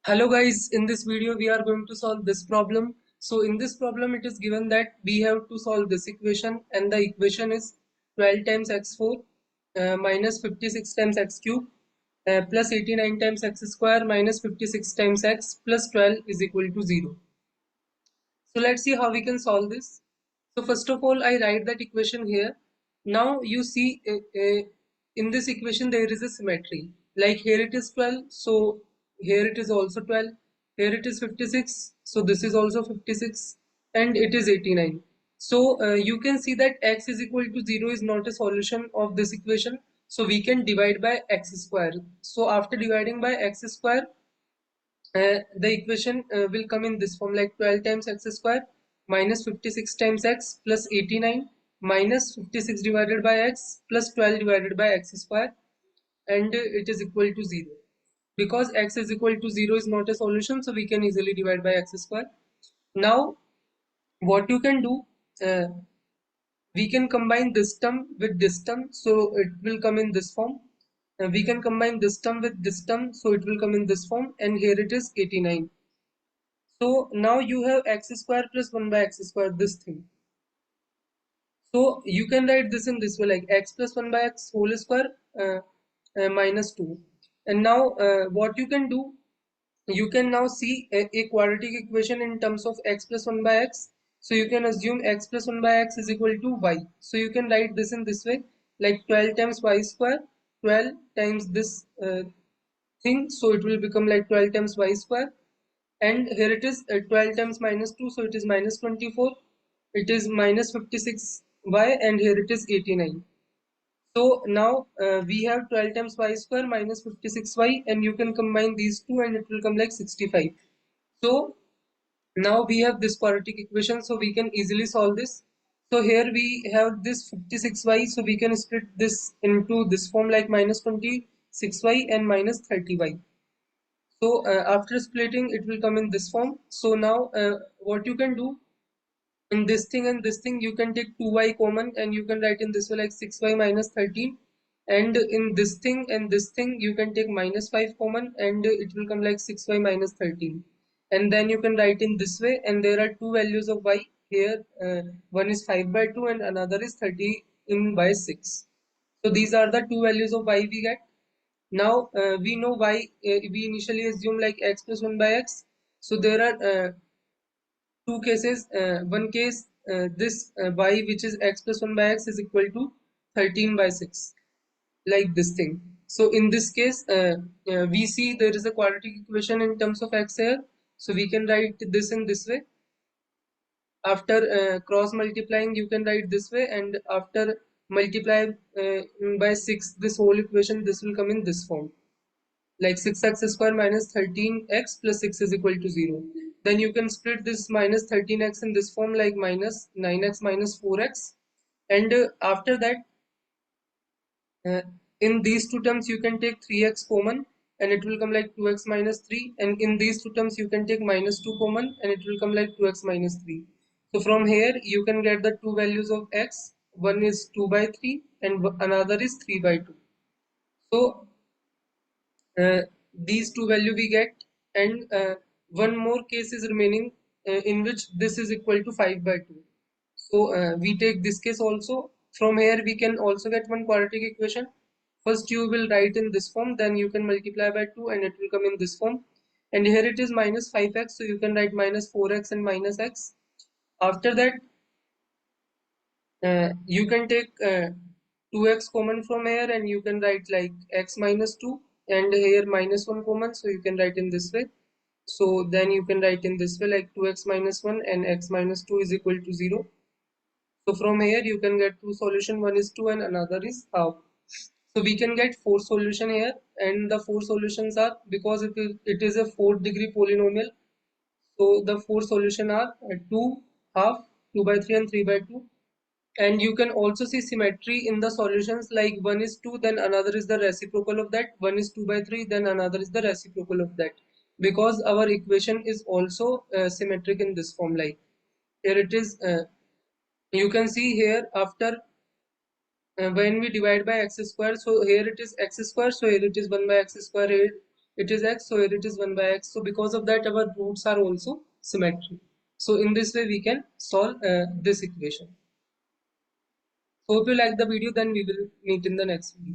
Hello guys, in this video we are going to solve this problem. So in this problem it is given that we have to solve this equation, and the equation is 12 times x4 minus 56 times x cube plus 89 times x square minus 56 times x plus 12 is equal to 0. So let's see how we can solve this. So first of all, I write that equation here. Now you see in this equation there is a symmetry. Like here it is 12, so here it is also 12. Here it is 56, so this is also 56, and it is 89. So you can see that x is equal to 0 is not a solution of this equation. So we can divide by x square. So after dividing by x square, the equation will come in this form, like 12 times x square minus 56 times x plus 89 minus 56 divided by x plus 12 divided by x square, and it is equal to 0. Because x is equal to 0 is not a solution, so we can easily divide by x square. Now what you can do, uh, we can combine this term with this term, so it will come in this form. We can combine this term with this term, so it will come in this form, and here it is 89. So now you have x square plus 1 by x square, this thing. So you can write this in this way, like x plus 1 by x whole square minus 2. And now what you can do, you can now see a quadratic equation in terms of x plus 1 by x. So you can assume x plus 1 by x is equal to y. So you can write this in this way, like 12 times y square, 12 times this thing. So it will become like 12 times y square, and here it is 12 times minus 2, so it is minus 24. It is minus 56y, and here it is 89. So now we have 12 times y square minus 56y, and you can combine these two and it will come like 65. So now we have this quadratic equation, so we can easily solve this. So here we have this 56y, so we can split this into this form, like minus 26y and minus 30y. So after splitting, it will come in this form. So now what you can do, in this thing and this thing, you can take 2y common, and you can write in this way, like 6y minus 13. And in this thing and this thing, you can take minus 5 common, and it will come like 6y minus 13. And then you can write in this way, and there are two values of y here. One is 5 by 2 and another is 30 in by 6. So these are the two values of y we get. Now we know why we initially assume like x plus 1 by x. So there are two cases. One case, this y, which is x plus 1 by x, is equal to 13 by 6, like this thing. So in this case, we see there is a quadratic equation in terms of x here. So we can write this in this way. After cross multiplying, you can write this way, and after multiply by 6 this whole equation, this will come in this form, like 6x square minus 13x plus 6 is equal to 0. Then you can split this minus 13x in this form, like minus 9x minus 4x. And after that, uh, in these two terms, you can take 3x common, and it will come like 2x minus 3. And in these two terms, you can take minus 2 common, and it will come like 2x minus 3. So from here, you can get the two values of x. One is 2 by 3, and another is 3 by 2. So these two value we get, and one more case is remaining, in which this is equal to 5 by 2. So we take this case also. From here we can also get one quadratic equation. First you will write in this form, then you can multiply by 2 and it will come in this form. And here it is minus 5x, so you can write minus 4x and minus x. After that, you can take 2x common from here, and you can write like x minus 2, and here minus 1 common, so you can write in this way. So then you can write in this way, like 2x minus 1 and x minus 2 is equal to 0. So from here you can get two solution, one is 2 and another is half. So we can get four solution here, and the four solutions are, because it is a fourth degree polynomial, so the four solution are 2, half, 2 by 3 and 3 by 2. And you can also see symmetry in the solutions, like one is 2, then another is the reciprocal of that. One is 2 by 3, then another is the reciprocal of that, because our equation is also symmetric in this form. Like here it is, you can see here, after when we divide by x square, so here it is x square, so here it is 1 by x square here. it is x, so here it is 1 by x. So because of that our roots are also symmetric. So in this way we can solve this equation. So if you like the video, then we will meet in the next video.